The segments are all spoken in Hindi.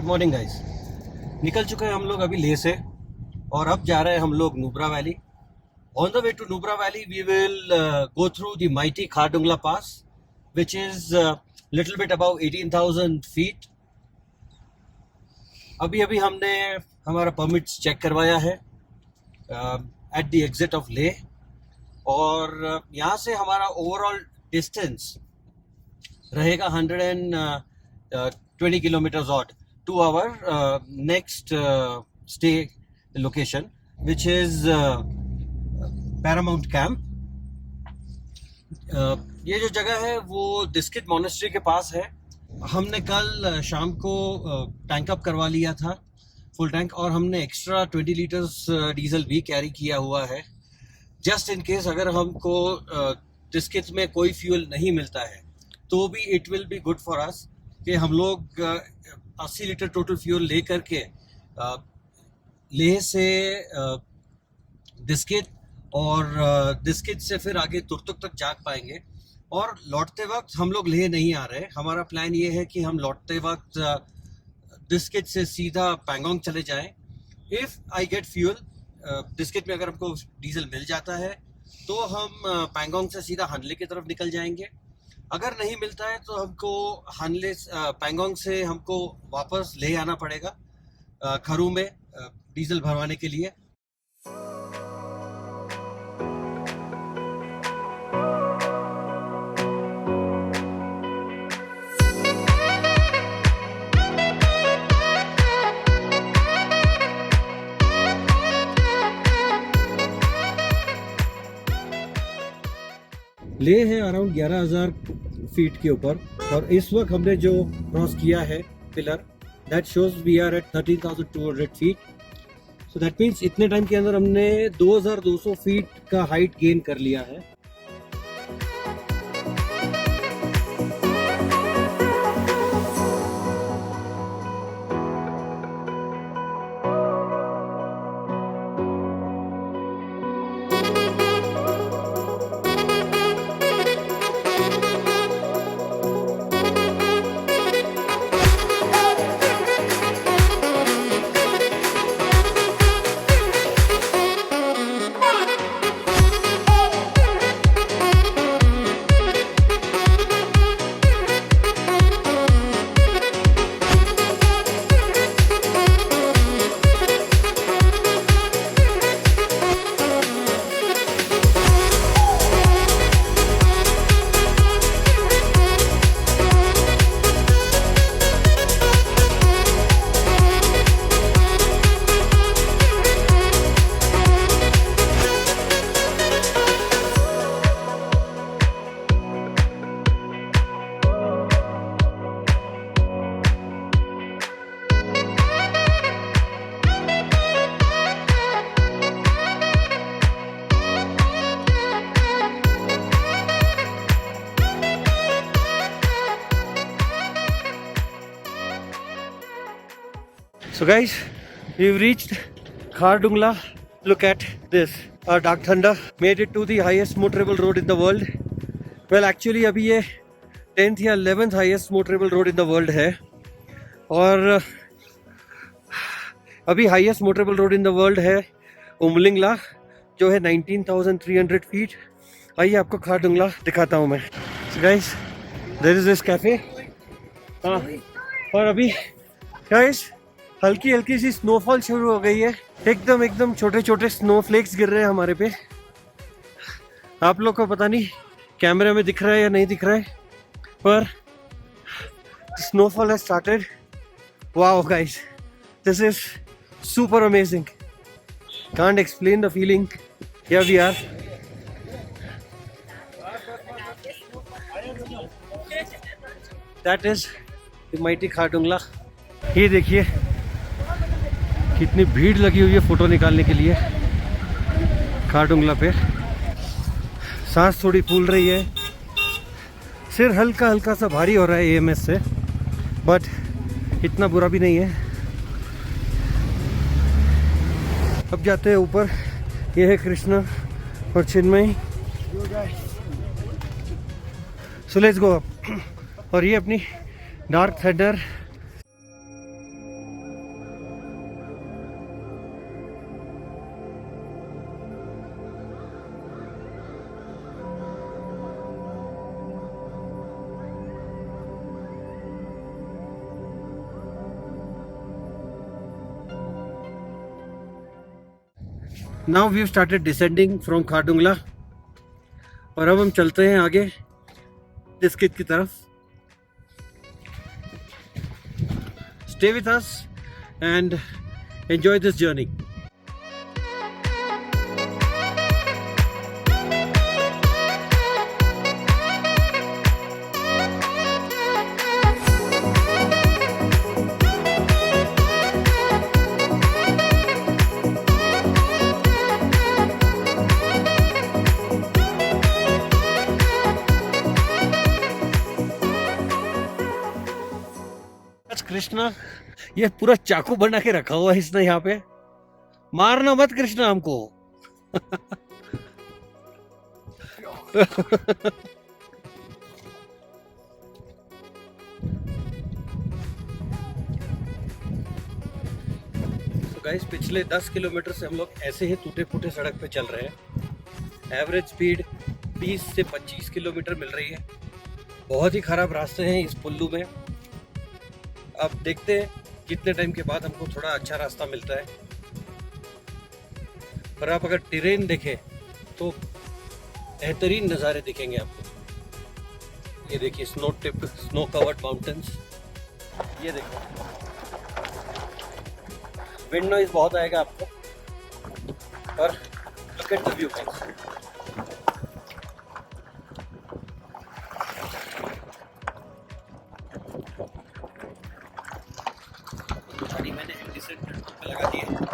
Good morning guys. निकल चुके हैं हम लोग अभी लेह से और अब जा रहे हैं हम लोग Nubra valley. On the way to Nubra valley we will go through the mighty Khardungla pass which is little bit above 18,000 feet। अभी अभी हमने हमारा परमिट्स चेक करवाया है at the exit of Leh और यहाँ से हमारा ओवरऑल डिस्टेंस रहेगा 120 kilometres odd to our next stay location which is Paramount camp. ये जो जगह है वो डिस्किट मोनेस्ट्री के पास है। हमने कल शाम को टैंक अप करवा लिया था फुल टैंक और हमने एक्स्ट्रा 20 लीटर्स डीजल भी कैरी किया हुआ है जस्ट इन केस अगर हमको डिस्किट में कोई फ्यूल नहीं मिलता है तो भी it will be good for us कि हम लोग 80 लीटर टोटल फ्यूल ले करके लेह से डिस्किट और डिस्किट से फिर आगे तुर्तुक तक जा पाएंगे। और लौटते वक्त हम लोग लेह नहीं आ रहे। हमारा प्लान ये है कि हम लौटते वक्त डिस्किट से सीधा पैंगोंग चले जाएं। If I get fuel Diskit में अगर हमको डीजल मिल जाता है तो हम पैंगोंग से सीधा हानले की तरफ निकल जाएंगे। अगर नहीं मिलता है तो हमको हानले पैंगोंग से हमको वापस ले आना पड़ेगा खरू में डीजल भरवाने के लिए। लेह है अराउंड 11,000 फीट के ऊपर और इस वक्त हमने जो क्रॉस किया है pillar that shows we are at 13,200 feet. So that means इतने टाइम के अंदर हमने 2,200 फीट का हाइट गेन कर लिया है। So guys, we've reached Khardungla. Look at this. Our Dark Thunder made it to the highest motorable road in the world. Well, actually अभी ये 10th या 11th highest motorable road in the world है और अभी highest motorable road in the world है उमलिंगला जो है 19,300 फीट। आइए आपको खारडुंगला दिखाता हूँ मैं। So guys, there is this cafe. हाँ, और अभी guys हल्की हल्की सी स्नोफॉल शुरू हो गई है। एकदम छोटे छोटे स्नोफ्लेक्स गिर रहे हैं हमारे पे। आप लोग को पता नहीं कैमरे में दिख रहा है या नहीं दिख रहा है पर snowfall has started. Wow guys, this is super amazing. Can't explain the feeling. Here we are. That is the mighty Khardungla. ये देखिए कितनी भीड़ लगी हुई है फोटो निकालने के लिए खारडुंगला पे। सांस थोड़ी फूल रही है, सिर हल्का हल्का सा भारी हो रहा है एएमएस से, बट इतना बुरा भी नहीं है। अब जाते हैं ऊपर। ये है कृष्णा और चिन्मय। So let's go up. और ये अपनी dark thunder now we started descending from Khardungla और अब हम चलते हैं आगे डिस्कित की तरफ। Stay with us and enjoy this journey. Krishna, ये पूरा चाकू बना के रखा हुआ है इसने यहाँ पे। मारना मत कृष्णा हमको। तो गाइस, पिछले 10 किलोमीटर से हम लोग ऐसे ही टूटे फूटे सड़क पे चल रहे हैं। एवरेज स्पीड 20 से 25 किलोमीटर मिल रही है। बहुत ही खराब रास्ते हैं इस कुल्लू में। अब देखते हैं कितने टाइम के बाद हमको थोड़ा अच्छा रास्ता मिलता है। पर आप अगर टेरेन देखें तो बेहतरीन नज़ारे दिखेंगे आपको। ये देखिए, स्नो कवर्ड माउंटेन्स। ये देखो, विंड नॉइज बहुत आएगा आपको, पर look at the view guys. गाड़ी मैंने एंटीसेंट पे लगा दी है।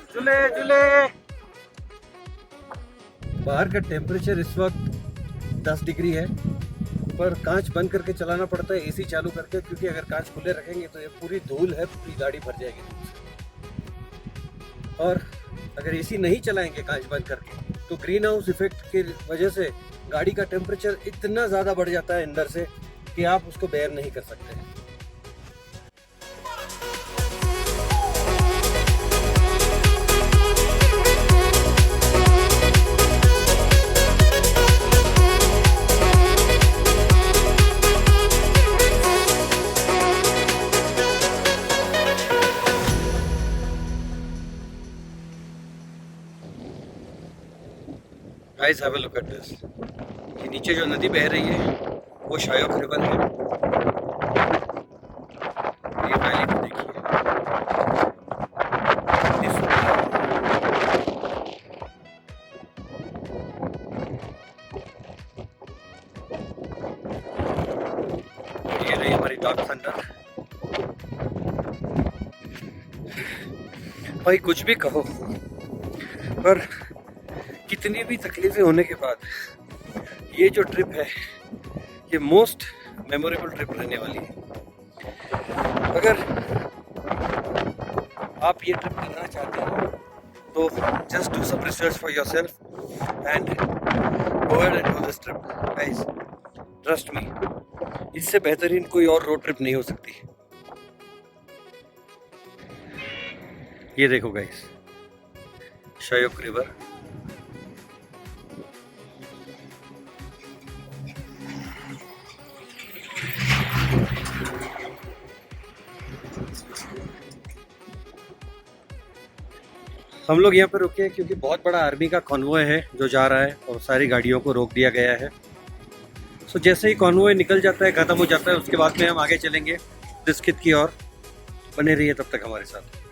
झूले झूले। बाहर का टेम्परेचर इस वक्त 10 डिग्री है, पर कांच बंद करके चलाना पड़ता है एसी चालू करके, क्योंकि अगर कांच खुले रखेंगे तो ये पूरी धूल है, पूरी गाड़ी भर जाएगी धूल से। और अगर एसी नहीं चलाएंगे कांच बंद करके तो ग्रीन हाउस इफेक्ट की वजह से गाड़ी का टेम्परेचर इतना ज़्यादा बढ़ जाता है अंदर से कि आप उसको बेयर नहीं कर सकते। Guys, have a look at this. ये नीचे जो नदी बह रही है वो शायोक रिवर है। ये वैली को देखिए, कितनी सुंदर है। ये रही हमारी डॉग थंडर। भाई कुछ भी कहो, पर कितनी भी तकलीफें होने के बाद ये जो ट्रिप है ये मोस्ट मेमोरेबल ट्रिप रहने वाली है। अगर आप ये ट्रिप करना चाहते हो तो just do some research for yourself and go ahead and do this trip guys. Trust me, इससे बेहतरीन कोई और रोड ट्रिप नहीं हो सकती। ये देखो गाइस, शायोक रिवर। हम लोग यहाँ पर रुके हैं क्योंकि बहुत बड़ा आर्मी का कॉन्वॉय है जो जा रहा है और सारी गाड़ियों को रोक दिया गया है। सो जैसे ही कॉन्वॉय निकल जाता है, ख़त्म हो जाता है, उसके बाद में हम आगे चलेंगे डिस्कित की ओर। बने रहिए तब तक हमारे साथ।